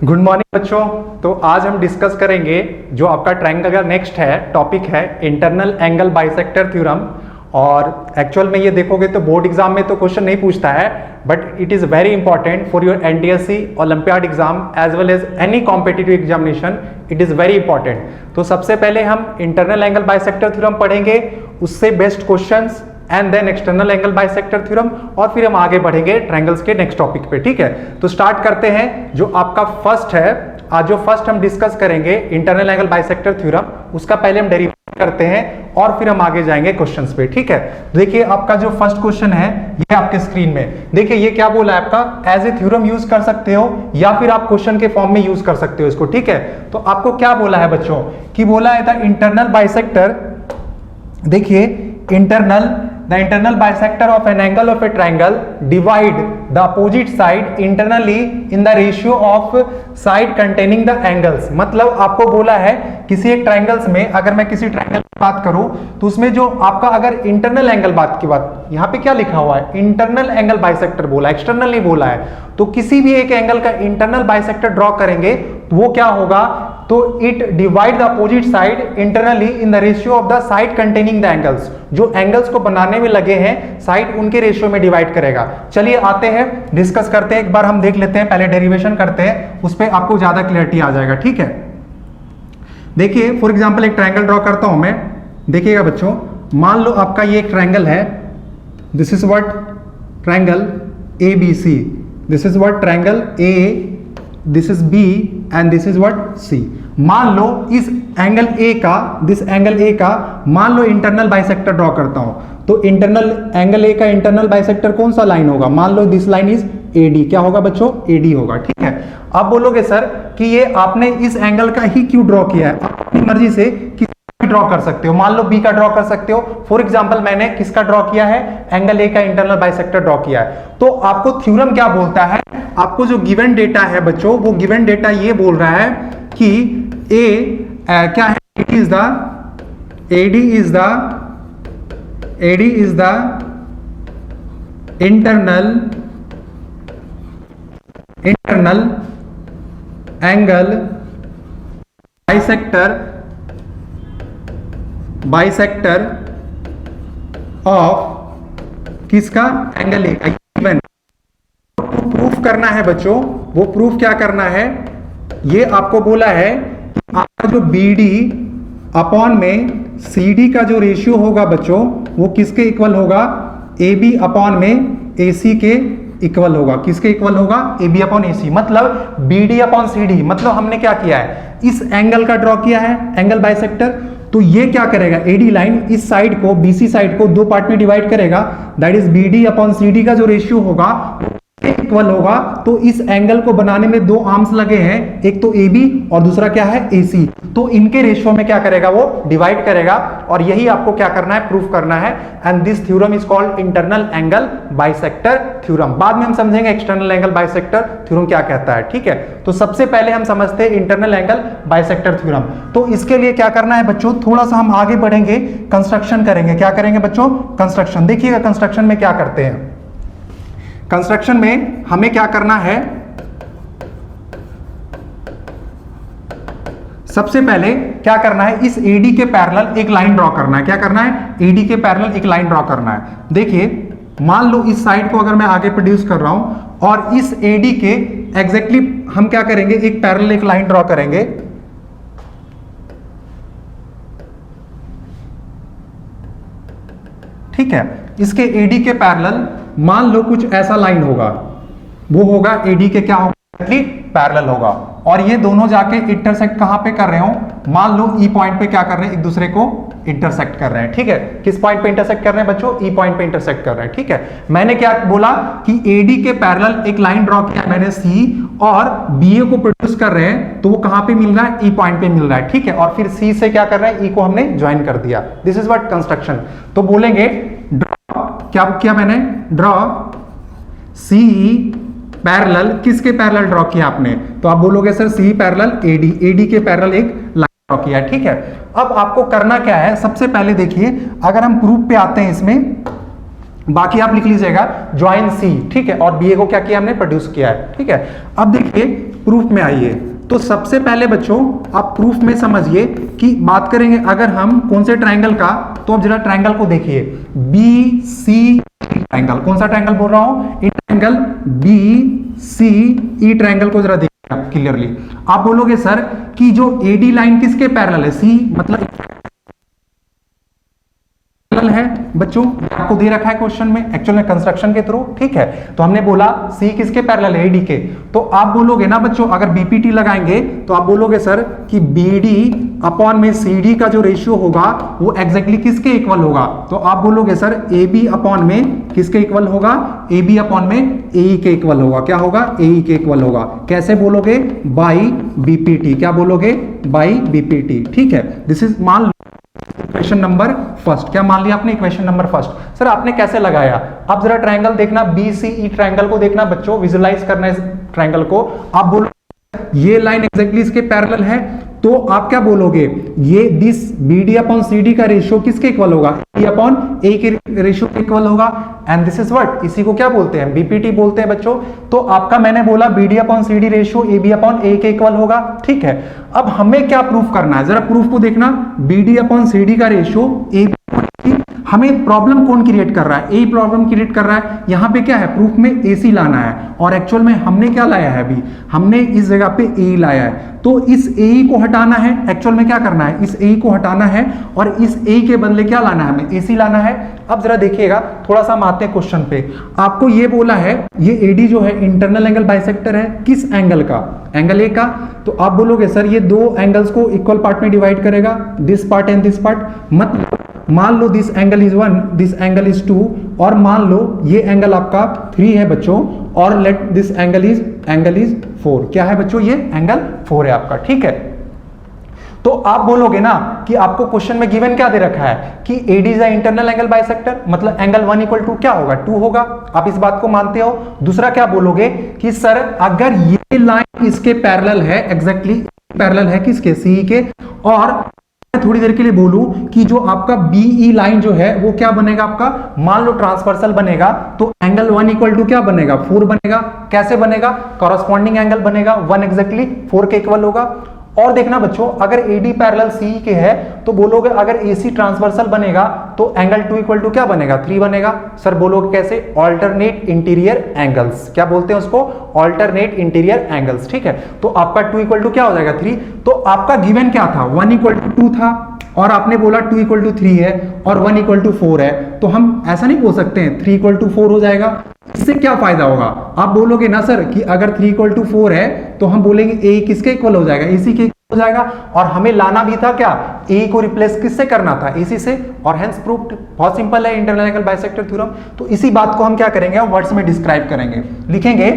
Good morning बच्चों। तो आज हम डिस्कस करेंगे जो आपका ट्रायंगल का नेक्स्ट है टॉपिक है इंटरनल एंगल बाइसेक्टर थ्योरम। और एक्चुअल में ये देखोगे तो बोर्ड एग्जाम में तो क्वेश्चन नहीं पूछता है, but it is very important for your NTSC olympiad exam as well as any competitive examination. It is very important. तो सबसे पहले हम इंटरनल एंगल बाइसेक्टर थ्योरम पढ़ेंगे, उससे best questions and then external angle bisector theorem, और फिर हम आगे बढ़ेंगे ट्रायंगल्स के नेक्स्ट टॉपिक पे। ठीक है, तो स्टार्ट करते हैं। जो आपका फर्स्ट है, आज जो फर्स्ट हम डिस्कस करेंगे इंटरनल एंगल बाइसेक्टर थ्योरम, उसका पहले हम डेरिवेशन करते हैं और फिर हम आगे जाएंगे क्वेश्चंस पे। ठीक है, देखिए आपका जो फर्स्ट क्वेश्चन है ये आपके स्क्रीन में देखिए, ये क्या बोला है आपका, एज ए थ्योरम यूज कर सकते हो या फिर आप क्वेश्चन के फॉर्म में यूज कर सकते हो इसको। ठीक है, तो आपको क्या बोला है बच्चों कि बोला है द इंटरनल बाइसेक्टर, देखिए the internal bisector of an angle of a triangle divide the opposite side internally in the ratio of side containing the angles। मतलब आपको बोला है किसी एक ट्रायंगल्स में, अगर मैं किसी ट्रायंगल की बात करूं तो उसमें जो आपका अगर इंटरनल एंगल बात की बात, यहां पे क्या लिखा हुआ है, इंटरनल एंगल बाइसेक्टर बोला, एक्सटर्नल नहीं बोला है। तो किसी भी एक एंगल का इंटरनल बाइसेक्टर ड्रॉ करेंगे तो वो क्या होगा, तो it divide the opposite side internally in the ratio of the side containing the angles. जो एंगल्स को बनाने में लगे हैं साइड, उनके रेशियो में डिवाइड करेगा। चलिए आते हैं, डिस्कस करते हैं, एक बार हम देख लेते हैं, पहले डेरिवेशन करते हैं, उस पर आपको ज्यादा क्लियरिटी आ जाएगा। ठीक है, देखिए फॉर एग्जांपल एक ट्रायंगल ड्रॉ करता हूं मैं। देखिएगा बच्चों, मान लो आपका ये एक ट्रायंगल है, this is what triangle A B C, this is what triangle A, this is B and this is what C. मान लो इस एंगल ए का, दिस एंगल ए का मान लो इंटरनल बाइसेक्टर ड्रॉ करता हूं, तो इंटरनल एंगल ए का इंटरनल बाइसेक्टर कौन सा लाइन होगा, मान लो दिस लाइन इज एडी। क्या होगा बच्चों, एडी होगा। ठीक है, आप बोलोगे सर कि ये आपने इस एंगल का ही क्यों ड्रॉ किया है, आप अपनी मर्जी से किसी का ड्रॉ कर सकते हो, मान लो बी का ड्रॉ कर सकते हो। फॉर एग्जांपल मैंने किसका ड्रॉ किया है, एंगल ए का इंटरनल बाइसेक्टर ड्रॉ किया है। तो आपको थ्योरम क्या बोलता है, आपको जो गिवन डेटा है बच्चों, वो गिवन डेटा ये बोल रहा है कि क्या है, AD is the internal angle bisector of किसका, एंगल ए का। गिवन प्रूफ करना है बच्चों, वो प्रूफ क्या करना है, ये आपको बोला है कि आपका जो BD अपॉन में CD का जो रेशियो होगा बच्चों, वो किसके इक्वल होगा, AB अपॉन में AC के इक्वल होगा। किसके इक्वल होगा, AB अपॉन AC। मतलब BD अपॉन CD, मतलब हमने क्या किया है, इस एंगल का ड्रॉ किया है, एंगल बाइसेक्टर। तो ये क्या करेगा, AD लाइन इस साइड को, BC साइड को दो पार्ट में डिवाइड करेगा, that is BD upon CD का जो रेशियो होगा इक्वल होगा। तो इस एंगल को बनाने में दो आर्म्स लगे हैं, एक तो AB और दूसरा क्या है, AC। तो इनके रेशियो में क्या करेगा, वो डिवाइड करेगा, और यही आपको क्या करना है, प्रूफ करना है। And this theorem is called internal angle bisector theorem. बाद में हम समझेंगे एक्सटर्नल एंगल बाइसेक्टर थ्योरम क्या कहता है। ठीक है, तो सबसे पहले हम समझते हैं इंटरनल एंगल बाइसेक्टर थ्योरम। तो इसके लिए क्या करना है बच्चों, थोड़ा सा हम आगे बढ़ेंगे, कंस्ट्रक्शन करेंगे। क्या करेंगे बच्चों, कंस्ट्रक्शन। देखिएगा कंस्ट्रक्शन में क्या करते हैं, कंस्ट्रक्शन में हमें क्या करना है, सबसे पहले क्या करना है, इस AD के पैरेलल एक लाइन ड्रॉ करना है। क्या करना है, AD के पैरेलल एक लाइन ड्रॉ करना है। देखिए मान लो इस साइड को अगर मैं आगे प्रोड्यूस कर रहा हूं और इस AD के एग्जैक्टली हम क्या करेंगे, एक पैरेलल एक लाइन ड्रॉ करेंगे। ठीक है, इसके AD के पैरेलल मान लो कुछ ऐसा लाइन होगा, वो होगा AD के क्या होगा, पैरेलल होगा, और ये दोनों जाके इंटरसेक्ट कहां पे कर रहे हो, मान लो E पॉइंट पे क्या कर रहे हैं, एक दूसरे को इंटरसेक्ट कर रहे हैं। ठीक है, किस पॉइंट पे इंटरसेक्ट कर रहे हैं बच्चों, E पॉइंट पे इंटरसेक्ट कर रहे हैं। ठीक है, मैंने क्या बोला कि AD के पैरेलल एक लाइन ड्रॉ किया मैंने C, और BA को प्रोड्यूस कर रहे हैं, तो वो कहां पे मिल रहा है, E पॉइंट पे मिल रहा है। ठीक है, और फिर C से क्या कर रहे हैं, E को हमने ज्वाइन कर दिया। This is what construction. तो बोलेंगे ड्रॉ, क्या किया मैंने, ड्रॉ CE पैरेलल, किसके पैरेलल ड्रॉ किया आपने, तो आप बोलोगे सर CE पैरेलल AD के पैरेलल एक लाइन ड्रॉ किया। ठीक है, अब आपको करना क्या है, सबसे पहले देखिए अगर हम प्रूफ पे आते हैं इसमें, बाकी आप लिख लीजिएगा ज्वाइन सी, ठीक है, और बीए को क्या किया हमने, प्रोड्यूस किया है, ठीक है। अब देखिए प्रूफ में आइए, तो सबसे पहले बच्चों आप प्रूफ में समझिए कि बात करेंगे अगर हम कौन से ट्रायंगल का, तो अब जरा ट्रायंगल को देखिए, बी सी ट्रायंगल, कौन सा ट्रायंगल बोल रहा हूं, ई ट्रायंगल, बी सी ई ट्रायंगल को जरा देखिए आप क्लियरली। आप बोलोगे सर कि जो एडी लाइन किसके पैरेलल है, सी मतलब है बच्चों, आपको दे रखा है क्वेश्चन में एक्चुअल में कंस्ट्रक्शन के थ्रू, ठीक है। तो हमने बोला सी किसके पैरेलल है, एडी के। तो आप बोलोगे ना बच्चों, अगर बीपीटी लगाएंगे तो आप बोलोगे सर कि बीडी अपॉन में सीडी का जो रेशियो होगा वो एग्जैक्टली किसके इक्वल होगा, तो आप बोलोगे सर ए बी अपॉन में किसके इक्वल होगा, ए बी अपॉन में ए के इक्वल होगा। क्या होगा, ए के इक्वल होगा। कैसे बोलोगे, बाई बीपीटी। क्या बोलोगे, बाई बीपीटी, ठीक है। दिस इज मान इक्वेशन नंबर फर्स्ट। क्या मान लिया आपने, इक्वेशन नंबर फर्स्ट। सर आपने कैसे लगाया, आप जरा ट्रायंगल देखना, बी सी ई ट्रायंगल को देखना बच्चों, विजुअलाइज करना इस ट्रायंगल को। आप बोलो ये लाइन एग्जैक्टली इसके पैरेलल है, तो आप क्या बोलोगे, ये दिस BD अपॉन CD का रेशियो किसके इक्वल होगा, E अपॉन A के रेशियो के इक्वल होगा। एंड दिस इज व्हाट, इसी को क्या बोलते हैं, बीपीटी बोलते हैं बच्चों। तो आपका मैंने बोला BD upon CD ratio AB upon A के इक्वल होगा, ठीक है। अब हमें क्या प्रूफ करना है, जरा प्रूफ को देखना, BD अपॉन CD का रेशियो AB, हमें प्रॉब्लम कौन क्रिएट कर रहा है, ए प्रॉब्लम क्रिएट कर रहा है। यहां पे क्या है, प्रूफ में एसी लाना है, और एक्चुअल में हमने क्या लाया है, अभी हमने इस जगह पे ए लाया है। तो इस ए को हटाना है, एक्चुअल में क्या करना है, इस ए को हटाना है, और इस ए के बदले क्या लाना है, हमें एसी लाना है। अब जरा देखिएगा, थोड़ा सा हम आते हैं क्वेश्चन पे। आपको ये बोला है ये एडी जो है इंटरनल एंगल बाइसेक्टर है, किस एंगल का, एंगल ए का। तो आप बोलोगे सर ये दो एंगल्स को इक्वल पार्ट में डिवाइड करेगा, this part and this part. मतलब मान लो this angle is 1, this angle is 2, और मान लो ये एंगल आपका 3 है बच्चों, और लेट दिस एंगल इज 4। क्या है बच्चों, ये एंगल 4 है आपका, ठीक है। तो आप बोलोगे ना कि आपको क्वेश्चन में गिवन क्या दे रखा है कि AD is internal angle bisector, मतलब एंगल 1 इक्वल टू क्या होगा, 2 होगा। आप इस बात को मानते हो। दूसरा क्या बोलोगे कि सर अगर ये लाइन इसके पैरेलल है, एग्जैक्टली पैरेलल है किसके, सी के, और थोड़ी देर के लिए बोलूं कि जो आपका बीई लाइन जो है वो क्या बनेगा आपका, मान लो ट्रांसवर्सल बनेगा, तो एंगल 1 इक्वल टू क्या बनेगा, 4 बनेगा। कैसे बनेगा, कॉरस्पॉन्डिंग एंगल बनेगा, 1 एग्जैक्टली 4 के इक्वल होगा। और देखना बच्चों, अगर एडी पैरेलल सी के है तो बोलोगे अगर एसी ट्रांसवर्सल बनेगा तो एंगल 2 इक्वल टू क्या बनेगा, 3 बनेगा। सर बोलोगे कैसे, ऑल्टरनेट इंटीरियर एंगल्स, क्या बोलते हैं उसको, ऑल्टरनेट इंटीरियर एंगल्स, ठीक है। तो आपका 2 इक्वल टू क्या हो जाएगा, 3। तो आपका गिवन क्या था, 1 इक्वल टू 2 था, और आपने बोला 2 इक्वल टू 3 है और 1 इक्वल टू 4 है। तो हम ऐसा नहीं बोल सकते हैं 3 इक्वल टू 4 हो जाएगा। इससे क्या फायदा होगा, आप बोलोगे ना सर कि अगर 3 इक्वल टू 4 है तो हम बोलेंगे ए किसके इक्वल हो जाएगा, एसी के हो जाएगा। और हमें लाना भी था क्या, ए को रिप्लेस किससे करना था, एसी से, और हेंस प्रूव्ड। बहुत सिंपल है इंटरनल एंगल बाइसेक्टर थ्योरम। तो इसी बात को हम क्या करेंगे, वर्ड्स में डिस्क्राइब करेंगे, लिखेंगे,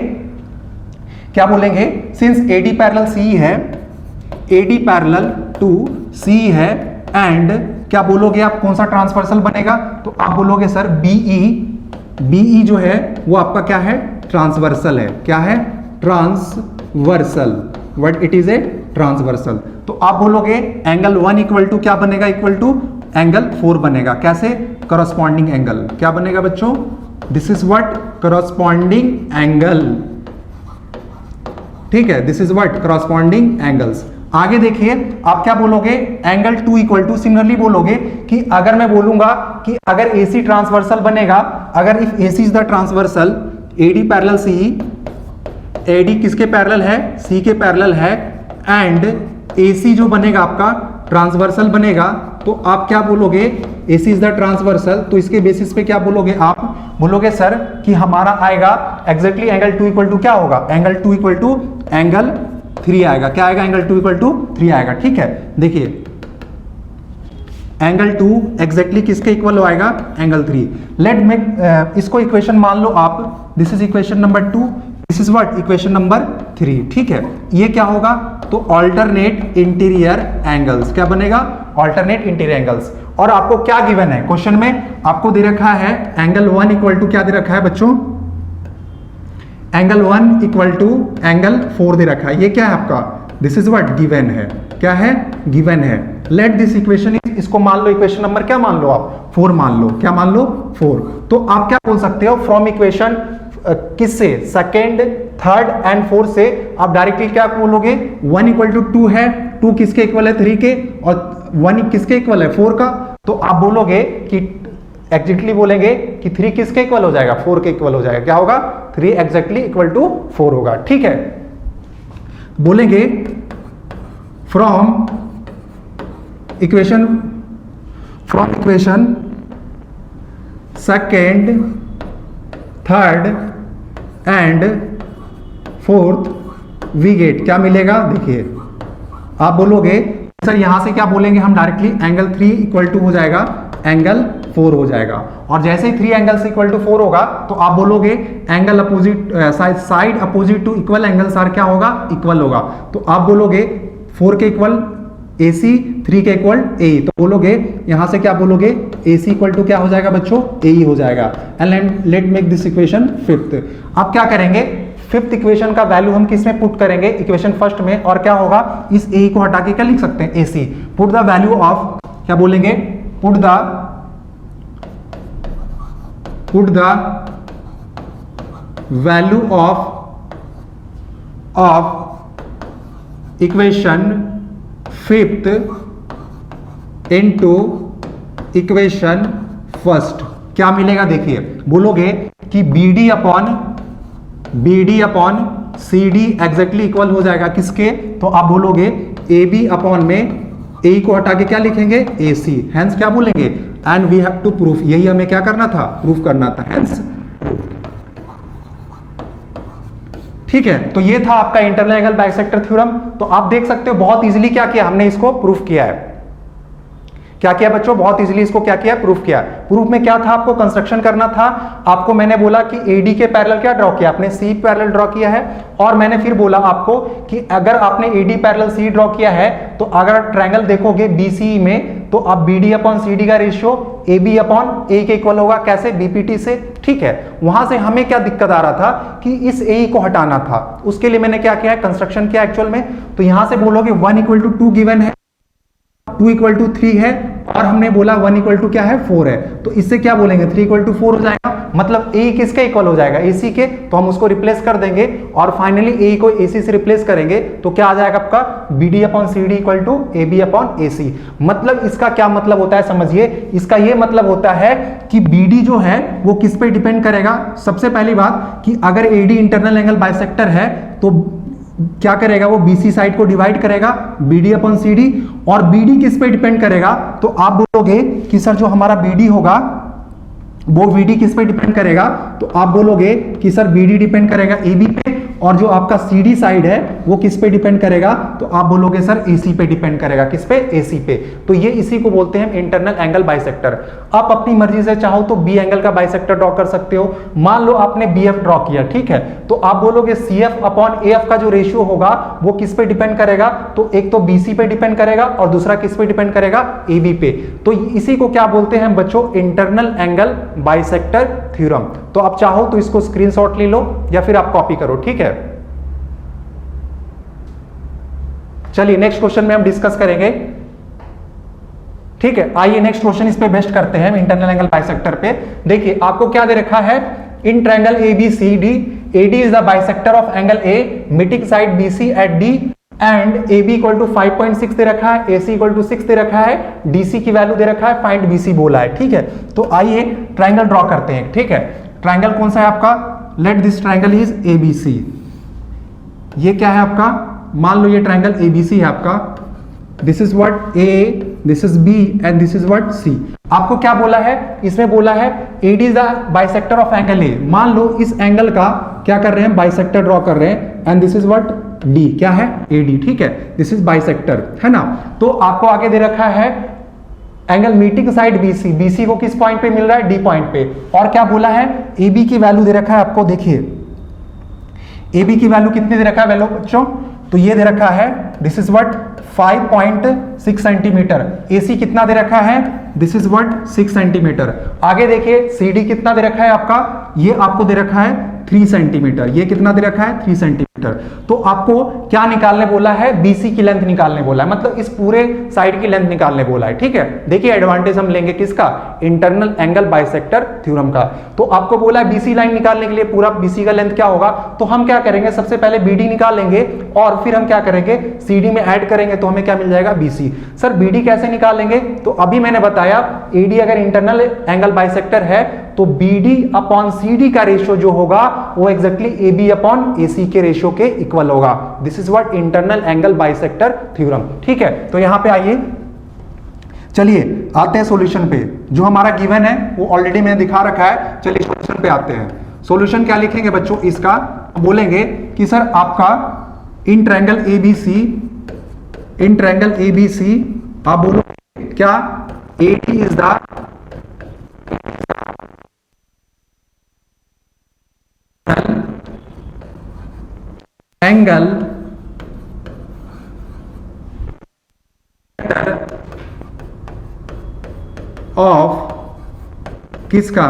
क्या बोलेंगे, सिंस एडी पैरेलल सी है, एडी पैरेलल टू सी है, एंड क्या बोलोगे आप, कौन सा ट्रांसवर्सल बनेगा, तो आप बोलोगे सर बीई जो है वो आपका क्या है, ट्रांसवर्सल है। क्या है, transversal, what it is a transversal. तो आप बोलोगे एंगल 1 इक्वल टू क्या बनेगा, इक्वल टू एंगल 4 बनेगा। कैसे, करस्पॉन्डिंग एंगल, क्या बनेगा बच्चों, this is what, corresponding angle, ठीक है, this is what, corresponding angles. आगे देखिए, आप क्या बोलोगे, एंगल 2 इक्वल टू, सिमिलरली बोलोगे कि अगर मैं बोलूंगा कि अगर एसी ट्रांसवर्सल बनेगा, अगर if AC is the transversal, AD parallel C, AD किसके पैरेलल है, सी के पैरेलल है, एंड एसी जो बनेगा आपका ट्रांसवर्सल बनेगा, तो आप क्या बोलोगे, एसी इज द ट्रांसवर्सल। तो इसके बेसिस पे क्या बोलोगे, आप बोलोगे सर कि हमारा आएगा एग्जैक्टली एंगल 2 इक्वल टू क्या होगा, एंगल 2 इक्वल टू एंगल 3 आएगा। क्या आएगा, एंगल 2 इक्वल टू 3 आएगा, ठीक है। देखिए एंगल 2 एग्जैक्टली किसके इक्वल आएगा, एंगल 3। लेट मेक इसको इक्वेशन मान लो आप, this is equation number 2, this is what, equation number 3, ठीक है। ये क्या होगा, तो ऑल्टरनेट इंटीरियर एंगल्स, क्या बनेगा, ऑल्टरनेट इंटीरियर एंगल्स। और आपको क्या गिवन है क्वेश्चन में, आपको दे रखा है एंगल 1 इक्वल टू क्या दे रखा है बच्चों, एंगल 1 इक्वल टू एंगल 4 दे रखा है। ये क्या है आपका दिस इज व्हाट गिवन है, क्या है गिवन है। लेट दिस इक्वेशन इज, इसको मान लो इक्वेशन नंबर क्या मान लो आप 4 मान लो, क्या मान लो 4। तो आप क्या बोल सकते हो फ्रॉम इक्वेशन किससे, सेकेंड थर्ड एंड फोर्थ से आप डायरेक्टली क्या बोलोगे 1 इक्वल टू 2 है, 2 किसके इक्वल है 3 के, और 1 किसके इक्वल है 4 का। तो आप बोलोगे कि एग्जैक्टली बोलेंगे कि 3 किसके इक्वल हो जाएगा 4 के इक्वल हो जाएगा, क्या होगा 3 एग्जैक्टली इक्वल टू 4 होगा, ठीक है। बोलेंगे from equation second third and fourth we get, क्या मिलेगा देखिए, आप बोलोगे सर यहां से क्या बोलेंगे हम डायरेक्टली एंगल 3 इक्वल टू हो जाएगा एंगल 4 हो जाएगा, और जैसे ही 3 एंगल्स इक्वल टू 4 होगा तो आप बोलोगे angle opposite side opposite to equal angles are क्या होगा इक्वल होगा। तो आप बोलोगे 4 के इक्वल AC, 3 के इक्वल AE, तो बोलोगे यहां से क्या बोलोगे AC इक्वल टू क्या हो जाएगा बच्चों AE हो जाएगा। And let make this equation fifth. अब क्या करेंगे फिफ्थ इक्वेशन का वैल्यू हम किस में पुट करेंगे इक्वेशन फर्स्ट में, और क्या होगा इस AE को हटा के क्या लिख सकते हैं AC, put the value of, क्या बोलेंगे put the value of equation fifth into equation first, क्या मिलेगा देखिए, बोलोगे कि BD upon CD exactly equal हो जाएगा किसके, तो आप बोलोगे AB अपॉन में AE को हटा के क्या लिखेंगे AC, हेंस क्या बोलेंगे and we have to proof, यही हमें क्या करना था प्रूफ करना था, हेंस ठीक है। तो ये था आपका इंटरनल एंगल बाइसेक्टर थ्योरम। तो आप देख सकते हो बहुत इजीली क्या किया हमने, इसको प्रूफ किया है, क्या किया बच्चों बहुत इजीली इसको क्या किया प्रूफ किया। प्रूफ में क्या था आपको कंस्ट्रक्शन करना था, आपको मैंने बोला कि AD के पैरेलल क्या ड्रॉ किया आपने C पैरेलल ड्रॉ किया है, और मैंने फिर बोला आपको कि अगर आपने AD पैरेलल C ड्रॉ किया है तो अगर ट्रायंगल देखोगे BCE में तो आप BD अपॉन CD का रेशियो AB अपॉन A के इक्वल होगा, कैसे BPT से, ठीक है। वहां से हमें क्या दिक्कत आ रहा था कि इस AE को हटाना था, उसके लिए मैंने क्या किया है कंस्ट्रक्शन किया एक्चुअल में। तो यहां से बोलोगे 1 इक्वल टू 2 गिवन है, 2 इक्वल टू 3 है, और हमने बोला 1 इक्वल टू क्या है 4 है, तो इससे क्या बोलेंगे 3 इक्वल टू 4 हो जाएगा, मतलब A किसके इक्वल हो जाएगा AC के, तो हम उसको रिप्लेस कर देंगे और फाइनली A को AC से रिप्लेस करेंगे तो क्या आ जाएगा आपका BD upon CD equal to AB upon AC। मतलब इसका क्या मतलब होता है समझिए, इसका ये मतलब होता है कि BD जो है वो किस पे डिपेंड करेगा, सबसे पहली बात कि अगर AD इंटरनल एंगल बाइसेक्टर है तो क्या करेगा वो BC साइड को डिवाइड करेगा BD अपॉन CD, और BD किस पे डिपेंड करेगा, तो आप बोलोगे कि सर जो हमारा BD होगा वो VD किस पे डिपेंड करेगा, तो आप बोलोगे कि सर BD डिपेंड करेगा AB पे, और जो आपका CD साइड है वो किस पे डिपेंड करेगा, तो आप बोलोगे सर AC पे डिपेंड करेगा, किस पे AC पे। तो ये इसी को बोलते हैं इंटरनल एंगल बाइसेक्टर। आप अपनी मर्जी से चाहो तो B एंगल का बाइसेक्टर ड्रॉ कर सकते हो, मान लो आपने BF ड्रॉ किया, ठीक है, तो आप बोलोगे CF अपॉन AF का जो रेशियो होगा वो किस पे डिपेंड करेगा, तो एक तो BC पे डिपेंड करेगा और दूसरा किस पे डिपेंड करेगा AB पे। तो इसी को क्या बोलते हैं बच्चों इंटरनल एंगल बाइसेक्टर थ्योरम। तो आप चाहो तो इसको स्क्रीनशॉट ले लो या फिर आप कॉपी करो, ठीक है। चलिए नेक्स्ट क्वेश्चन में हम डिस्कस करेंगे, ठीक है। आइए नेक्स्ट क्वेश्चन इस पे बेस्ट करते हैं इंटरनल एंगल बाइसेक्टर पे। देखिए आपको क्या दे रखा है, in triangle ABCD AD is the bisector of angle A meeting side BC at D and AB equal to 5.6 दे रखा है, AC इक्वल टू 6 दे रखा है, DC की वैल्यू दे रखा है, फाइंड BC बोला है, ठीक है। तो आइए ट्रायंगल ड्रॉ करते हैं, ठीक है। ट्रायंगल कौन सा है आपका, let this triangle is ABC। ये क्या है आपका, मान लो ये ट्रायंगल ABC है आपका, this is what A, this is B and this is what C। आपको क्या बोला है, इसमें बोला है AD is the bisector of angle A। मान लो इस एंगल का क्या कर रहे हैं बाइसेक्टर ड्रॉ कर रहे हैं, and this is what D, क्या है AD, ठीक है, दिस इज बाइसेक्टर, है ना। तो आपको आगे दे रखा है angle meeting side BC, BC को किस पॉइंट पे मिल रहा है D पॉइंट पे, और क्या बोला है AB की वैल्यू दे रखा है आपको, देखिए AB की वैल्यू कितने दे रखा है वैल्यू बच्चों, तो ये दे रखा है this is what 5.6 centimetre. AC कितना दे रखा है, दिस इज व्हाट 6 सेंटीमीटर। आगे देखिए CD कितना दे रखा है आपका, ये आपको दे रखा है 3 सेंटीमीटर। ये कितना दे रखा है 3 सेंटीमीटर। तो आपको क्या निकालने बोला है, बीसी की लेंथ निकालने बोला है, मतलब इस पूरे साइड की लेंथ निकालने बोला है। ठीक है, देखिए एडवांटेज हम लेंगे किसका, इंटरनल एंगल बाइसेक्टर थ्योरम का। तो आपको बोला है बीसी लाइन निकालने के लिए पूरा बीसी का लेंथ क्या होगा, तो हम क्या करेंगे, सबसे पहले बीडी निकालेंगे और फिर हम क्या करेंगे सीडी में ऐड करेंगे, तो हमें क्या मिल जाएगा बीसी। सर बीडी कैसे निकालेंगे, तो अभी मैंने बताया एडी अगर इंटरनल एंगल बाइसेक्टर है तो बीडी अपॉन सीडी का रेशियो जो होगा वो एग्जैक्टली एबी अपॉन एसी के रेशियो के इक्वल होगा। This is what internal angle bisector theorem. ठीक है, तो यहां पे आइए, चलिए आते हैं सॉल्यूशन पे। जो हमारा गिवन है वो ऑलरेडी मैंने दिखा रखा है, चलिए सॉल्यूशन पे आते हैं। सॉल्यूशन क्या लिखेंगे बच्चों, इसका बोलेंगे कि सर आपका in triangle ABC, in triangle ABC आप बोलो क्या, AD is the angle of किसका,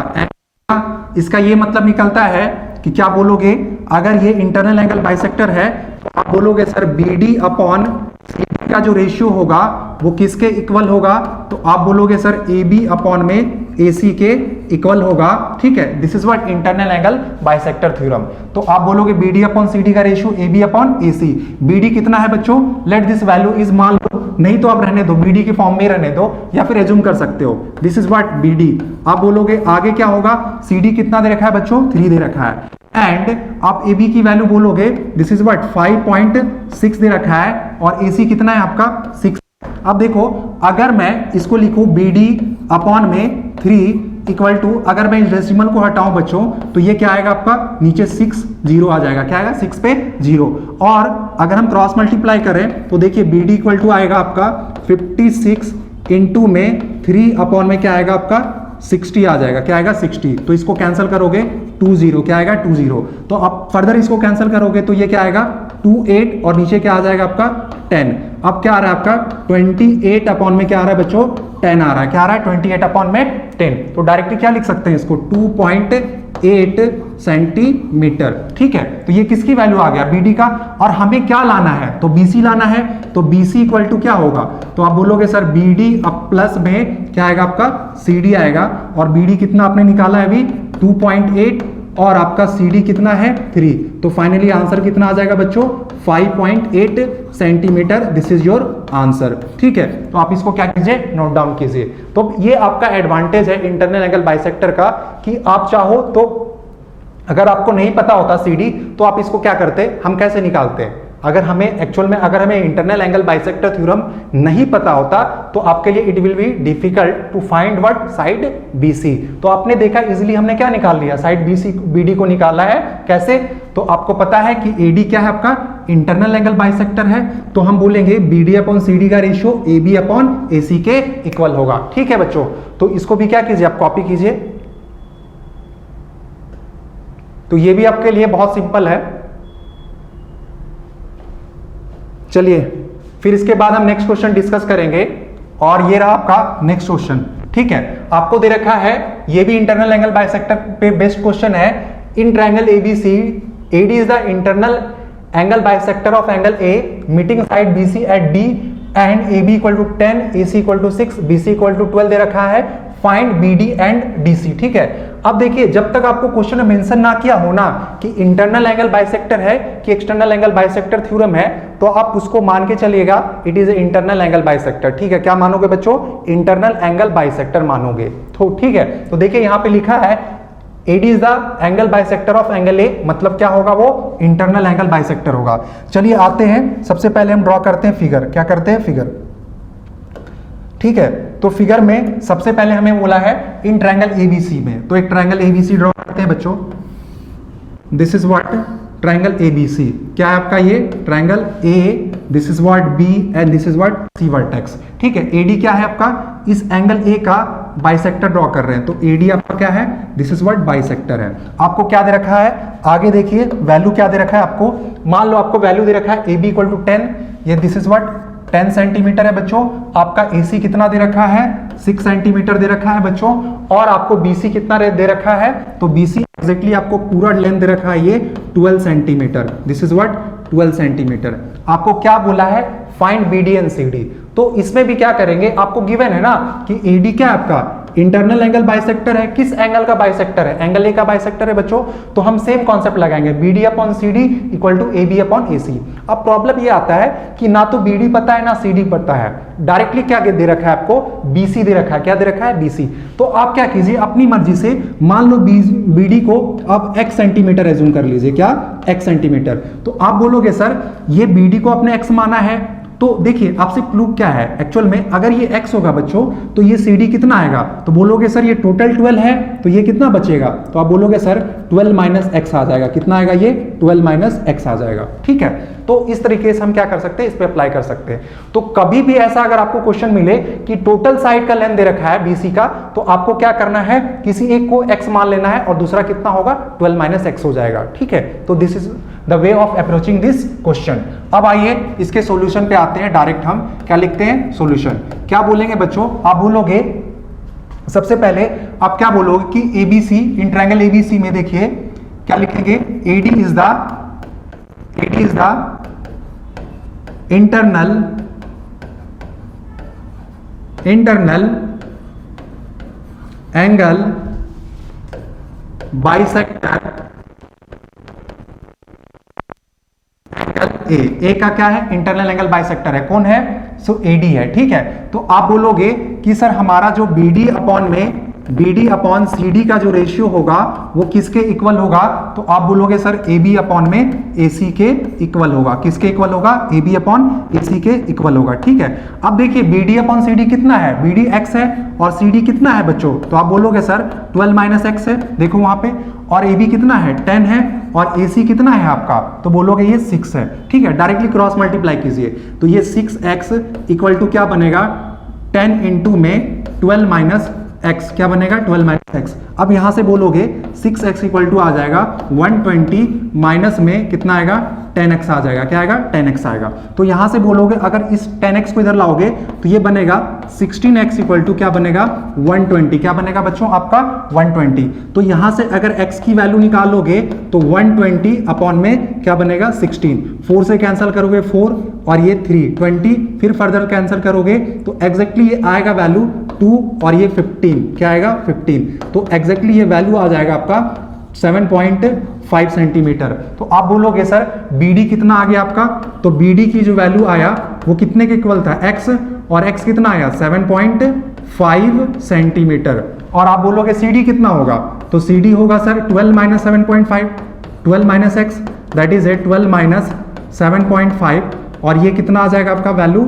इसका ये मतलब निकलता है कि क्या बोलोगे, अगर ये इंटरनल एंगल बाइसेक्टर है तो आप बोलोगे सर बीडी अपॉन सीडी का जो रेशियो होगा वो किसके इक्वल होगा, तो आप बोलोगे सर ए बी अपॉन में AC के इक्वल होगा। ठीक है, this is what internal angle bisector theorem. तो आप बोलोगे BD अपॉन CD का ratio AB upon AC। BD कितना है बच्चों, लेट दिस वैल्यू इज, मान लो, नहीं तो आप रहने दो, BD के फॉर्म में रहने दो या फिर एज्यूम कर सकते हो। This is what BD। आप बोलोगे आगे क्या होगा, CD कितना दे रखा है बच्चों, 3 दे रखा है, एंड आप AB की वैल्यू बोलोगे, दिस इज व्हाट 5.6 दे रखा है, और AC कितना है आपका 6। अब देखो अगर मैं इसको लिखूं BD अपॉन में 3 इक्वल टू, अगर मैं इस डेसिमल को हटाऊं बच्चों तो ये क्या आएगा आपका, नीचे 6 0 आ जाएगा, क्या आएगा 6 पे 0। और अगर हम क्रॉस मल्टीप्लाई करें तो देखिए BD इक्वल टू आएगा आपका 56 इंटू में 3 अपॉन में क्या आएगा आपका 60 आ जाएगा, क्या आएगा 60। तो इसको कैंसिल करोगे 20, क्या आएगा 20। तो आप फर्दर इसको कैंसिल करोगे तो ये क्या आएगा 28 और नीचे क्या आ जाएगा आपका 10। अब क्या आ रहा है आपका 28 अपॉन में क्या आ रहा है बच्चों 10 आ रहा है, क्या आ रहा है 28 अपॉन में 10। तो डायरेक्टली क्या लिख सकते हैं इसको 2.8 सेंटीमीटर। ठीक है, तो ये किसकी वैल्यू आ गया, BD का। और हमें क्या लाना है, तो BC लाना है, तो BC इक्वल टू क्या होगा, तो आप बोलोगे सर BD अब प्लस में क्या आएगा आपका CD आएगा, और BD कितना आपने निकाला है अभी 2.8 और आपका CD कितना है 3। तो फाइनली आंसर कितना आ जाएगा बच्चों 5.8 centimetre. This is your answer. ठीक है, तो आप इसको क्या कीजिए, नोट डाउन कीजिए। तो ये आपका एडवांटेज है इंटरनल एंगल बाइसेक्टर का कि आप चाहो तो, अगर आपको नहीं पता होता CD तो आप इसको क्या करते, हम कैसे निकालते हैं, अगर हमें एक्चुअल में अगर हमें इंटरनल एंगल बाइसेक्टर थ्योरम नहीं पता होता तो आपके लिए it will be difficult to find what side BC। तो आपने देखा इजीली हमने क्या निकाल लिया, साइड BD को निकाला है। कैसे, तो आपको पता है कि AD क्या है आपका इंटरनल एंगल बाइसेक्टर है, तो हम बोलेंगे BD अपॉन CD का रेशियो AB अपॉन AC के इक्वल होगा। ठीक है बच्चों, तो इसको भी क्या कीजिए, आप कॉपी कीजिए। तो ये भी आपके लिए बहुत सिंपल है। चलिए फिर इसके बाद हम नेक्स्ट क्वेश्चन डिस्कस करेंगे, और ये रहा आपका नेक्स्ट क्वेश्चन। ठीक है, आपको दे रखा है, ये भी इंटरनल एंगल बाइसेक्टर पे बेस्ड क्वेश्चन है। In triangle ABC, AD is the internal angle bisector of angle A meeting side BC at D and AB equal to 10, AC equal to 6, BC equal to 12 दे रखा है। Find BD and DC। ठीक है, अब देखिए जब तक आपको क्वेश्चन में मेंशन ना किया हो ना कि इंटरनल एंगल बाइसेक्टर है कि एक्सटर्नल एंगल बाइसेक्टर थ्योरम है, तो आप उसको मान के चलिएगा it is internal angle bisector. ठीक है, क्या मानोगे बच्चों, इंटरनल एंगल बाइसेक्टर मानोगे। तो ठीक है, तो देखिए यहां पे लिखा है AD is the angle bisector of angle A, मतलब क्या होगा वो इंटरनल एंगल बाइसेक्टर होगा। चलिए आते हैं, सबसे पहले हम ड्रॉ करते हैं फिगर। क्या करते हैं, फिगर। ठीक है, तो फिगर में सबसे पहले हमें बोला है इन ट्रायंगल ABC में, तो एक ट्रायंगल ABC ड्रॉ करते हैं बच्चों। This is what triangle ABC, क्या है आपका ये triangle A, this is what B and this is what C vertex. ठीक है, AD क्या है आपका, इस एंगल A का बाइसेक्टर ड्रॉ कर रहे हैं, तो AD आपका क्या है, दिस इज व्हाट बाइसेक्टर है। आपको क्या दे रखा है, आगे देखिए वैल्यू क्या दे रखा है आपको, मान लो आपको वैल्यू दे रखा है AB इक्वल टू 10, ये दिस इज व्हाट 10 सेंटीमीटर है बच्चों। आपका AC कितना दे रखा है, 6 सेंटीमीटर दे रखा है बच्चों। और आपको BC कितना दे रखा है, तो BC एग्जैक्टली आपको पूरा लेंथ दे रखा है ये 12 centimetre. This is what 12 centimetre. आपको क्या बोला है, फाइंड BD एंड CD। तो इसमें भी क्या करेंगे, आपको गिवन है ना कि AD क्या है आपका इंटरनल एंगल बाइसेक्टर है। किस एंगल का बाइसेक्टर है, एंगल A का बाइसेक्टर है बच्चों। तो हम सेम कॉन्सेप्ट लगाएंगे, BD upon CD equal to AB upon AC। अब प्रॉब्लम ये आता है कि ना तो BD पता है ना CD पता है, डायरेक्टली क्या दे रखा है आपको, BC दे रखा है। क्या दे रखा है, BC। तो आप क्या कीजिए, अपनी मर्जी से मान लो BD को आप x सेंटीमीटर एज्यूम कर लीजिए। क्या, x सेंटीमीटर। तो आप बोलोगे सर ये BD को आपने x माना है, तो देखिए आपसे क्लू क्या है, एक्चुअल में अगर ये x होगा बच्चों तो ये CD कितना आएगा, तो बोलोगे सर ये टोटल 12 है तो ये कितना बचेगा, तो आप बोलोगे सर 12 माइनस एक्स आ जाएगा। कितना आएगा ये, 12 माइनस एक्स आ जाएगा। ठीक है, तो इस तरीके से हम क्या कर सकते हैं, इस पे अप्लाई कर सकते हैं। तो कभी भी ऐसा अगर आपको क्वेश्चन मिले कि टोटल साइड का लेंथ दे रखा है BC का, तो आपको क्या करना है, किसी एक को x मान लेना है और दूसरा कितना होगा, 12 माइनस एक्स हो जाएगा। ठीक है, तो this is the way of approaching this question. अब आइए इसके सॉल्यूशन पे आते हैं डायरेक्ट। हम क्या लिखते हैं, सॉल्यूशन। क्या बोलेंगे बच्चों, आप बोलोगे सबसे पहले आप क्या बोलोगे कि ABC, इन ट्रायंगल ABC में देखिए क्या लिखेंगे, AD is the internal angle bisector A का क्या है, इंटरनल एंगल बाइसेक्टर है। कौन है, सो AD है। ठीक है, तो आप बोलोगे कि सर हमारा जो BD अपॉन CD का जो रेशियो होगा वो किसके इक्वल होगा, तो आप बोलोगे सर AB अपॉन में AC के इक्वल होगा। किसके इक्वल होगा, AB अपॉन AC के इक्वल होगा। ठीक है, अब देखिए BD अपॉन CD कितना है, BD x है और CD कितना है बच्चों, तो आप बोलोगे सर 12 माइनस एक्स है, देखो वहां पे, और AB कितना है 10 है और AC कितना है आपका, तो बोलोगे ये 6 है। ठीक है, डायरेक्टली क्रॉस मल्टीप्लाई कीजिए तो ये 6x इक्वल टू क्या बनेगा, 10 इंटू में 12 माइनस एक्स, क्या बनेगा 12 माइनस एक्स। अब यहां से बोलोगे 6x इक्वल टू आ जाएगा 120 माइनस में कितना आएगा 10x आ जाएगा। क्या आएगा, 10x आएगा। तो यहां से बोलोगे अगर इस 10x को इधर लाओगे तो ये बनेगा 16x इक्वल टू क्या बनेगा 120। क्या बनेगा बच्चों आपका 120। तो यहां से अगर x की वैल्यू निकालोगे तो 120 अपॉन में क्या बनेगा 16, 4 से कैंसिल करोगे 4 और ये 3 20, फिर फर्दर कैंसिल करोगे तो एग्जैक्टली ये आएगा वैल्यू 2 और ये 15, क्या आएगा 15। तो एग्जैक्टली ये वैल्यू आ जाएगा आपका 7.5 सेंटीमीटर। तो आप बोलोगे सर BD कितना आ गया आपका, तो BD की जो वैल्यू आया वो कितने के इक्वल था, x, और x कितना आया 7.5 सेंटीमीटर। और आप बोलोगे CD कितना होगा, तो CD होगा sir 12 minus 7.5, 12 minus x that is 12 minus 7.5 और ये कितना आ जाएगा आपका वैल्यू,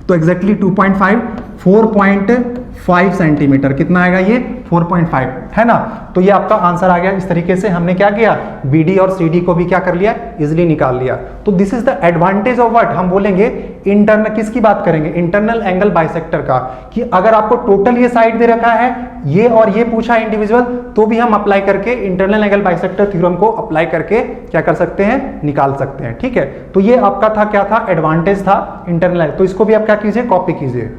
तो एग्जैक्टली 2.5, 4.5 सेंटीमीटर। कितना आएगा ये 4.5, है ना। तो ये आपका आंसर आ गया। इस तरीके से हमने क्या किया, BD और CD को भी क्या कर लिया, इजिली निकाल लिया। तो this is the advantage of what, हम बोलेंगे इंटरनल, किसकी बात करेंगे, इंटरनल एंगल बाइसेक्टर का, कि अगर आपको टोटल ये साइड दे रखा है ये और ये पूछा इंडिविजुअल, तो भी हम अप्लाई करके इंटरनल एंगल बाइसेक्टर थ्योरम को अप्लाई करके क्या कर सकते हैं, निकाल सकते हैं। ठीक है, तो ये आपका था, क्या था, एडवांटेज था इंटरनल। तो इसको भी आप क्या कीजिए, कॉपी कीजिए।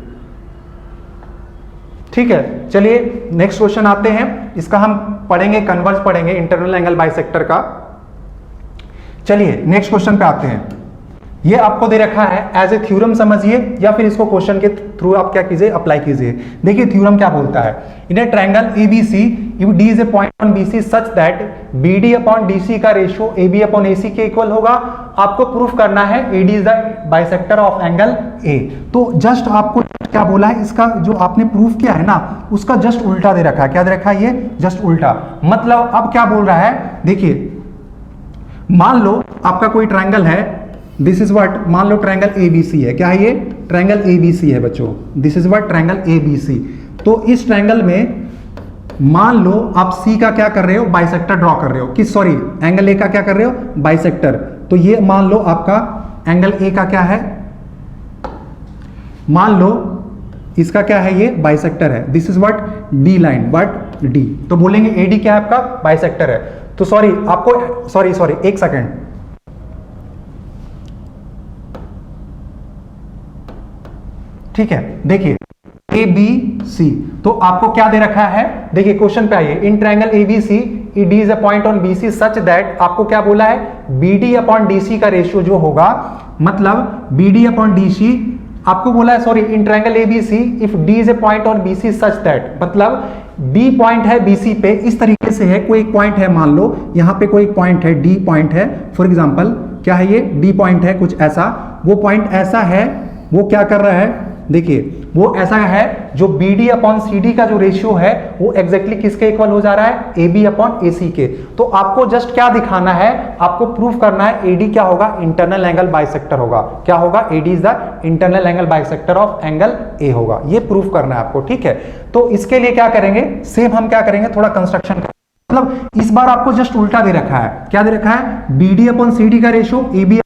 ठीक है, चलिए नेक्स्ट क्वेश्चन आते हैं। इसका हम पढ़ेंगे, कन्वर्स पढ़ेंगे इंटरनल एंगल बाइसेक्टर का। चलिए नेक्स्ट क्वेश्चन पे आते हैं। ये आपको दे रखा है एज ए थ्योरम समझिए, या फिर इसको क्वेश्चन के थ्रू आप क्या कीजिए, अप्लाई कीजिए। देखिए थ्योरम क्या बोलता है, in a triangle ABC if D is a point on BC such that BD upon DC का रेशियो AB अपॉन AC के इक्वल होगा। आपको प्रूफ करना है AD is the bisector of angle A। तो जस्ट आपको क्या बोला है, इसका जो आपने प्रूफ किया है ना उसका जस्ट उल्टा दे रखा है। क्या दे रखा है, ये जस्ट उल्टा। मतलब अब क्या बोल रहा है, देखिए मान लो आपका कोई ट्रायंगल है, दिस इज व्हाट, मान लो ट्रायंगल ABC है। क्या है ये, ट्रायंगल ABC है बच्चों, this is what triangle ABC। तो इस ट्रायंगल में मान लो आप C का क्या कर रहे हो, बाइसेक्टर ड्रॉ कर रहे हो, कि सॉरी एंगल A का क्या कर रहे हो, बाइसेक्टर। तो ये मान लो आपका एंगल A का क्या है, मान लो इसका क्या है, ये बाइसेक्टर है। This is what D line, what D। तो बोलेंगे AD क्या है आपका, बाइसेक्टर है। तो सॉरी आपको, सॉरी एक सेकेंड, ठीक है, देखिए ए बी सी, तो आपको क्या दे रखा है, देखिए क्वेश्चन पे आइए, इन triangle ABC D is a point on BC such that, आपको क्या बोला है, बीडी अपॉन डीसी का रेशियो जो होगा, मतलब बीडी अपॉन डीसी आपको बोला है, sorry, in triangle ABC if D is a point on BC such that, मतलब डी पॉइंट है बीसी पे, इस तरीके से है, कोई एक पॉइंट है, मान लो यहां पे कोई पॉइंट है, डी पॉइंट है, फॉर एग्जांपल क्या है ये, डी पॉइंट है कुछ ऐसा, वो पॉइंट ऐसा है, वो क्या कर रहा है, देखिए वो ऐसा है, जो BD अपॉन CD का जो रेशियो है वो एग्जैक्टली किसके इक्वल हो जा रहा है, AB अपॉन AC के। तो आपको जस्ट क्या दिखाना है, आपको प्रूफ करना है AD क्या होगा, इंटरनल एंगल बाइसेक्टर होगा, क्या होगा, AD is the internal angle bisector of angle A होगा, ये प्रूफ करना है आपको, ठीक है। तो इसके लिए क्या करेंगे, सेम हम क्या करेंगे, थोड़ा कंस्ट्रक्शन, मतलब इस बार आपको जस्ट उल्टा दे रखा है, क्या दे रखा है, BD अपॉन CD का रेशियो AB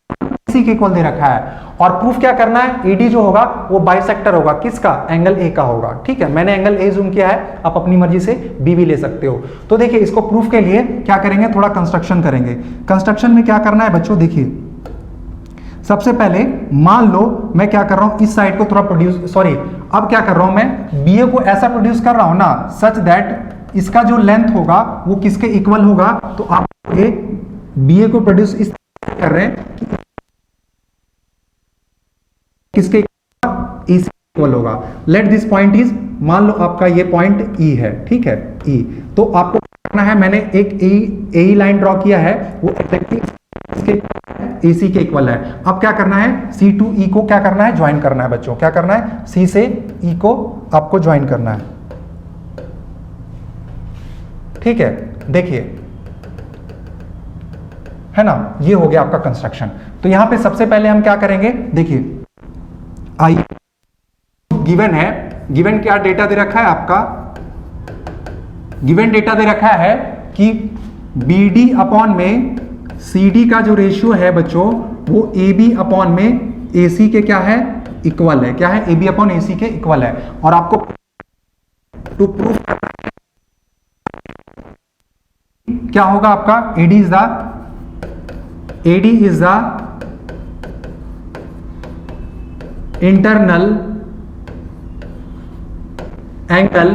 AC के इक्वल दे रखा है, और प्रूफ क्या करना है, AD जो होगा वो बाइसेक्टर होगा, किसका, एंगल A का होगा, ठीक है। मैंने एंगल A जूम किया है, आप अपनी मर्जी से B भी ले सकते हो। तो देखिए इसको प्रूफ के लिए क्या करेंगे, थोड़ा कंस्ट्रक्शन करेंगे। कंस्ट्रक्शन में क्या करना है बच्चों, देखिए सबसे पहले मान लो मैं क्या कर रहा हूं, इस साइड को थोड़ा प्रोड्यूस, सॉरी अब क्या कर रहा हूं, मैं BA को ऐसा प्रोड्यूस कर रहा हूं ना, सच दैट इसका जो लेंथ होगा वो किसके इक्वल होगा, तो आप BA को प्रोड्यूस इस कर रहे हैं किसके AC इक्वल होगा। लेट दिस पॉइंट इज, मान लो आपका ये पॉइंट E है, ठीक है, E, तो आपको करना है, मैंने एक ए लाइन ड्रॉ किया है, वो एग्जैक्टली इसके AC के इक्वल है। अब क्या करना है, C टू E को क्या करना है, ज्वाइन करना है बच्चों, क्या करना है, C से E को आपको ज्वाइन करना है, ठीक है। देखिए है ना, ये हो गया आपका कंस्ट्रक्शन। तो यहां पे सबसे पहले हम क्या करेंगे, देखिए आइए, गिवन है, गिवन क्या डेटा दे रखा है आपका, गिवन डेटा दे रखा है कि BD अपॉन में CD का जो रेशियो है बच्चों वो AB अपॉन में AC के क्या है, इक्वल है, क्या है, AB अपॉन AC के इक्वल है। और आपको टू प्रूफ क्या होगा आपका, AD is the internal angle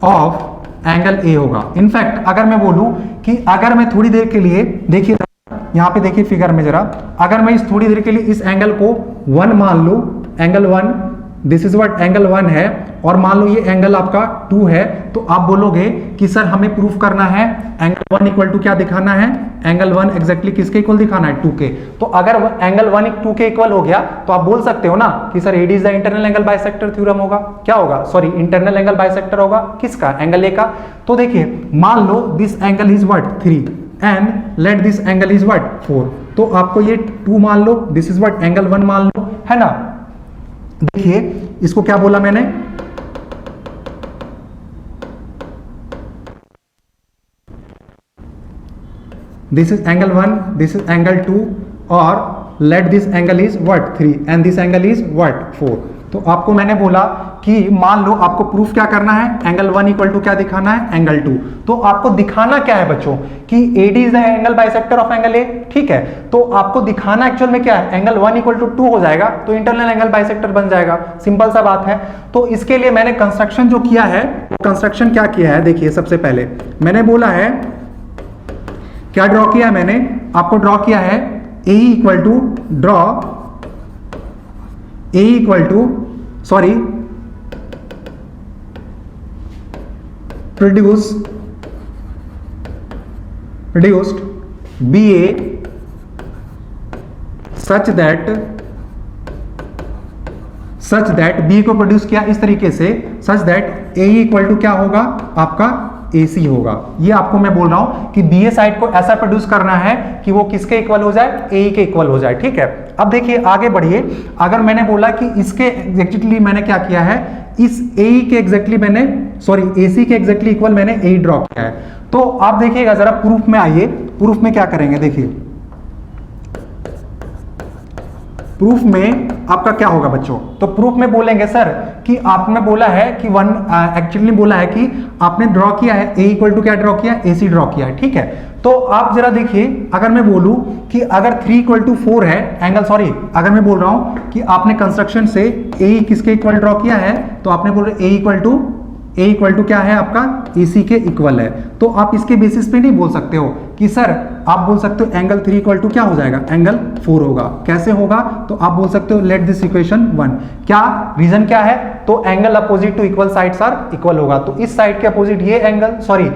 of angle A होगा। इनफैक्ट अगर मैं बोलूं कि अगर मैं थोड़ी देर के लिए, देखिए यहां पे देखिए फिगर में जरा, अगर मैं इस थोड़ी देर के लिए इस एंगल को 1 मान लूं, angle 1, this is what angle 1 है, और मान लो ये एंगल आपका 2 है, तो आप बोलोगे कि सर हमें प्रूफ करना है एंगल 1 इक्वल टू क्या दिखाना है, एंगल 1 एग्जैक्टली किसके इक्वल दिखाना है, 2 के। तो अगर एंगल 1 2 के इक्वल हो गया तो आप बोल सकते हो ना कि sir AD is the internal angle bisector theorem होगा, क्या होगा, सॉरी इंटरनल एंगल बाइसेक्टर होगा किसका, एंगल A का। तो देखिए मान लो this angle is what 3 and let this angle is what 4, तो आपको ये 2 मान लो, दिस इज व्हाट एंगल 1 मान लो, है ना। देखिए इसको क्या बोला मैंने, this is angle 1, this is angle 2, और late this angle is what 3 and this angle is what 4। तो आपको मैंने बोला कि मान लो आपको प्रूफ क्या करना है, एंगल 1 इक्वल टू क्या दिखाना है, एंगल 2। तो आपको दिखाना क्या है बच्चों कि AD is the angle bisector of angle A, ठीक है। तो आपको दिखाना एक्चुअल में क्या है, एंगल 1 इक्वल टू 2 हो जाएगा तो इंटरनल एंगल बाइसेक्टर बन जाएगा, सिंपल सा बात है। तो इसके लिए मैंने कंस्ट्रक्शन जो किया है, कंस्ट्रक्शन क्या किया है, देखिए सबसे पहले मैंने बोला है, क्या ड्रॉ किया है मैंने, आपको ड्रॉ किया है AE equal to draw, AE equal to sorry produced BA such that BA को प्रोड्यूस किया इस तरीके से, such that AE equal to क्या होगा आपका AC होगा। ये आपको मैं बोल रहा हूं कि BA साइड को ऐसा प्रोड्यूस करना है कि वो किसके इक्वल हो जाए, AE के इक्वल हो जाए, ठीक है। अब देखिए आगे बढ़िए, अगर मैंने बोला कि इसके एग्जैक्टली मैंने क्या किया है, इस AE के एग्जैक्टली मैंने, सॉरी AC के एग्जैक्टली इक्वल मैंने AE ड्रॉ किया है। तो आप देखिएगा जरा प्रूफ में आइए, प्रूफ में क्या करेंगे, देखिए प्रूफ में आपका क्या होगा बच्चों? तो प्रूफ में बोलेंगे सर कि आपने बोला है कि एक्चुअली बोला है कि आपने ड्रॉ किया है ए इक्वल टू क्या ड्रॉ किया, AC ड्रॉ किया है, ठीक है। तो आप जरा देखिए, अगर मैं बोलूं कि अगर 3 इक्वल टू 4 है एंगल, सॉरी अगर मैं बोल रहा हूं कि आपने कंस्ट्रक्शन से ए किसके इक्वल ड्रॉ किया है, तो आपने बोल रहे ए इक्वल टू क्या है आपका, AC के इक्वल है। तो आप इसके बेसिस पे नहीं बोल सकते हो कि सर, आप बोल सकते हो एंगल 3 इक्वल टू क्या हो जाएगा, एंगल 4 होगा। कैसे होगा? तो आप बोल सकते हो लेट दिस इक्वेशन 1। क्या रीजन क्या है? तो angle opposite to equal sides are equal होगा। तो इस साइड के अपोजिट ये एंगल, सॉरी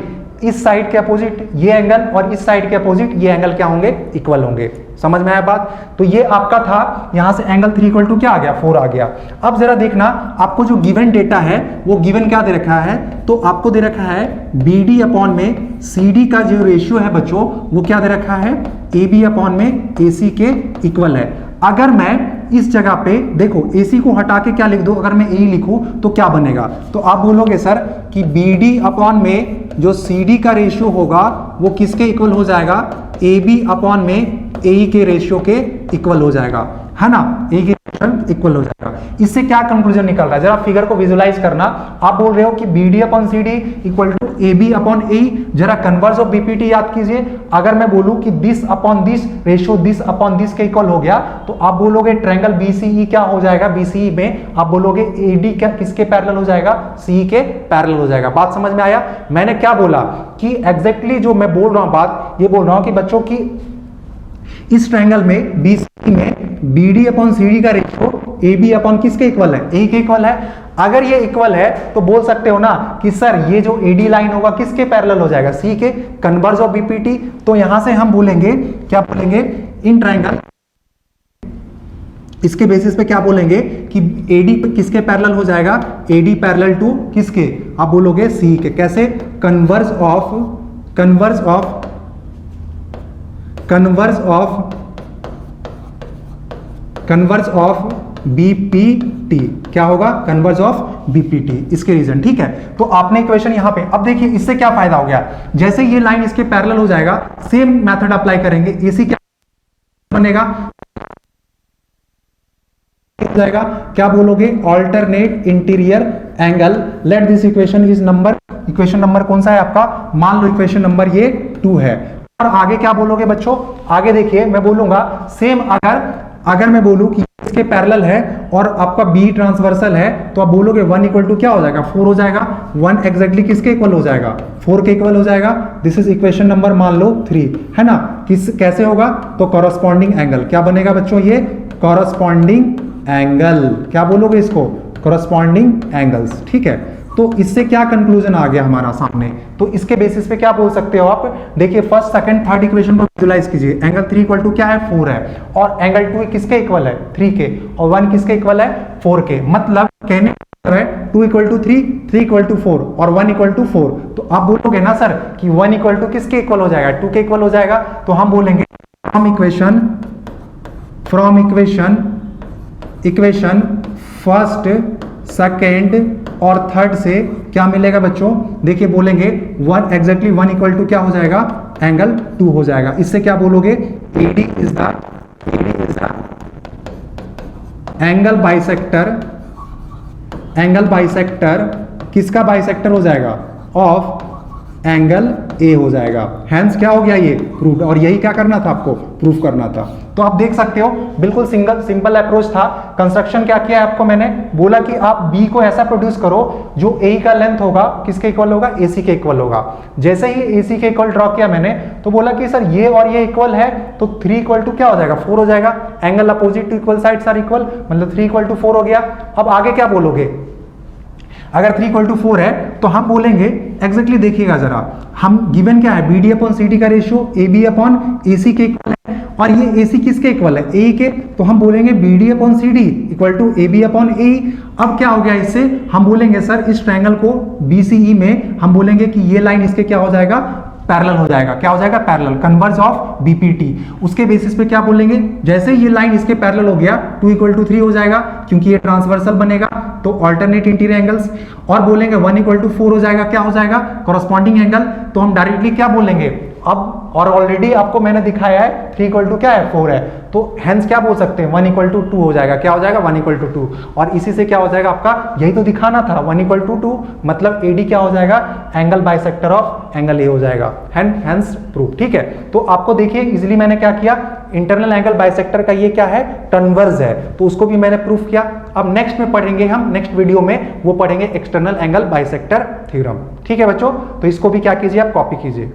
इस साइड के अपोजिट ये एंगल और इस साइड के अपोजिट ये एंगल क्या होंगे, इक्वल होंगे। समझ में आया बात? तो ये आपका था, यहां से एंगल 3 इक्वल टू क्या आ गया, 4 आ गया। अब जरा देखना, आपको जो गिवन डेटा है वो गिवन क्या दे रखा है, तो आपको दे रखा है BD अपॉन में CD का जो रेशियो है बच्चों, वो क्या दे रखा है, AB अपॉन में AC के इक्वल है। अगर मैं इस जगह पे देखो AC को हटा के क्या लिख दो, अगर मैं AE लिखूं तो क्या बनेगा? तो आप बोलोगे सर कि BD अपॉन में जो CD का रेशियो होगा वो किसके इक्वल हो जाएगा, AB अपॉन में AE के रेशियो के इक्वल हो जाएगा, है ना, AE के इक्वल हो जाएगा। इससे क्या कंक्लूजन निकल रहा है, जरा फिगर को विजुलाइज करना। आप बोल रहे हो कि BD upon CD equal to AB upon AE, जरा कन्वर्स ऑफ BPT याद कीजिए। अगर मैं बोलूं कि this upon this ratio this upon this के इक्वल हो गया, तो आप बोलोगे ट्रायंगल BCE क्या हो जाएगा, BCE में आप बोलोगे AD क्या किसके पैरेलल हो जाएगा, CE के पैरेलल हो जाएगा। बात समझ में आया? मैंने क्या बोला कि एग्जैक्टली जो मैं बोल रहा हूं बात, ये बोल रहा हूं कि बच्चों की इस ट्रायंगल में BCE में BD अपॉन CD का रेशियो AB अपॉन किसके इक्वल है, A के इक्वल है। अगर ये इक्वल है तो बोल सकते हो ना कि सर ये जो AD लाइन होगा किसके पैरेलल हो जाएगा, C के, कन्वर्स ऑफ BPT। तो यहां से हम बोलेंगे, क्या बोलेंगे, इन ट्रायंगल, इसके बेसिस पे क्या बोलेंगे कि AD पे किसके पैरेलल हो जाएगा, AD पैरेलल टू किसके, आप बोलोगे C के। कैसे? कन्वर्स ऑफ BPT क्या होगा, कन्वर्स ऑफ BPT, इसके रीजन, ठीक है। तो आपने इक्वेशन यहां पे, अब देखिए इससे क्या फायदा हो गया, जैसे ये लाइन इसके पैरेलल हो जाएगा, सेम मेथड अप्लाई करेंगे, AC क्या बनेगा, जाएगा, क्या बोलोगे, alternate interior angle. Let this equation is number, equation number कौन सा है आपका, मान लो इक्वेशन नंबर ये 2 है। और आगे क्या बोलोगे बच्चों, आगे देखिए मैं बोलूंगा सेम, अगर मैं बोलूं कि इसके पैरेलल है और आपका B ट्रांसवर्सल है, तो आप बोलोगे 1 इक्वल टू क्या हो जाएगा, 4 हो जाएगा। 1 एग्जैक्टली किसके इक्वल हो जाएगा, 4 के इक्वल हो जाएगा। दिस इज इक्वेशन नंबर मान लो 3, है ना। कैसे होगा, तो कॉरस्पॉन्डिंग एंगल क्या बनेगा बच्चों, ये कॉरस्पॉन्डिंग एंगल, क्या बोलोगे इसको, कॉरस्पॉन्डिंग एंगल्स, ठीक है। तो इससे क्या कंक्लूजन आ गया हमारा सामने, तो इसके बेसिस पे क्या बोल सकते हो आप, देखिए फर्स्ट सेकंड थर्ड इक्वेशन को विजुलाइज कीजिए। एंगल 3 इक्वल टू क्या है, 4 है, और एंगल 2 किसके इक्वल है, 3 के, और 1 किसके इक्वल है, 4 के। मतलब कहने है 2 इक्वल टू 3, 3 इक्वल टू 4 और 1 इक्वल टू 4। तो आप बोलोगे ना सर कि 1 इक्वल टू किसके इक्वल हो जाएगा, 2 के इक्वल हो जाएगा। तो हम बोलेंगे फ्रॉम इक्वेशन फर्स्ट सेकेंड और थर्ड से क्या मिलेगा बच्चों, देखिए बोलेंगे 1 एग्जैक्टली 1 इक्वल टू क्या हो जाएगा, एंगल 2 हो जाएगा। इससे क्या बोलोगे, AD is the angle bisector किसका बाइसेक्टर हो जाएगा, ऑफ एंगल A हो जाएगा। हैंस क्या हो गया, ये प्रूफ, और यही क्या करना था आपको, प्रूफ करना था। तो आप देख सकते हो बिल्कुल सिंपल अप्रोच था। कंस्ट्रक्शन क्या किया है आपको, मैंने बोला कि आप B को ऐसा प्रोड्यूस करो जो A का लेंथ होगा किसके इक्वल होगा, AC के इक्वल होगा। जैसे ही AC के इक्वल ड्रॉ किया मैंने, तो बोला कि सर ये और ये इक्वल है, तो 3 इक्वल टू क्या हो जाएगा, 4 हो जाएगा। Angle opposite to equal sides are equal, मतलब 3 इक्वल टू 4 हो गया। अब आगे क्या बोलोगे, अगर 3 इक्वल टू 4 है तो हम बोलेंगे एग्जैक्टली, देखिएगा जरा, हम गिवन क्या है, BD अपॉन CD का रेशियो AB अपॉन AC के इक्वल है, और ये AC किसके इक्वल है, AE के। तो हम बोलेंगे BD upon CD equal to AB upon AE। अब क्या हो गया, इससे हम बोलेंगे सर इस ट्रायंगल को BCE में हम बोलेंगे कि ये लाइन इसके क्या हो जाएगा, पैरेलल हो जाएगा। क्या हो जाएगा, पैरेलल, कन्वर्ज ऑफ BPT। उसके बेसिस पे क्या बोलेंगे, जैसे ये लाइन इसके पैरेलल हो गया 2 इक्वल टू 3 हो जाएगा, क्योंकि ये ट्रांसवर्सल बनेगा, तो ऑल्टरनेट इंटीरियर एंगल्स। और बोलेंगे 1 इक्वल टू 4 हो जाएगा, क्या हो जाएगा, कॉरस्पॉन्डिंग एंगल। तो हम डायरेक्टली क्या बोलेंगे अब, और ऑलरेडी आपको मैंने दिखाया है 3 इक्वल टू क्या है, 4 है, तो हेंस क्या बोल सकते हैं 1 इक्वल टू 2 हो जाएगा। क्या हो जाएगा 1 इक्वल टू 2, और इसी से क्या हो जाएगा आपका, यही तो दिखाना था 1 इक्वल टू 2 मतलब AD क्या हो जाएगा, angle bisector of angle A हो जाएगा। Hence proof. ठीक है, तो आपको देखिए इजिली मैंने क्या किया, इंटरनल एंगल बाइसेक्टर का ये क्या है, कन्वर्ज है, तो उसको भी मैंने प्रूफ किया। अब नेक्स्ट में पढ़ेंगे हम, नेक्स्ट वीडियो में वो पढ़ेंगे एक्सटर्नल एंगल बाइसेक्टर थ्योरम। ठीक है बच्चों, तो इसको भी क्या कीजिए आप, कॉपी कीजिए।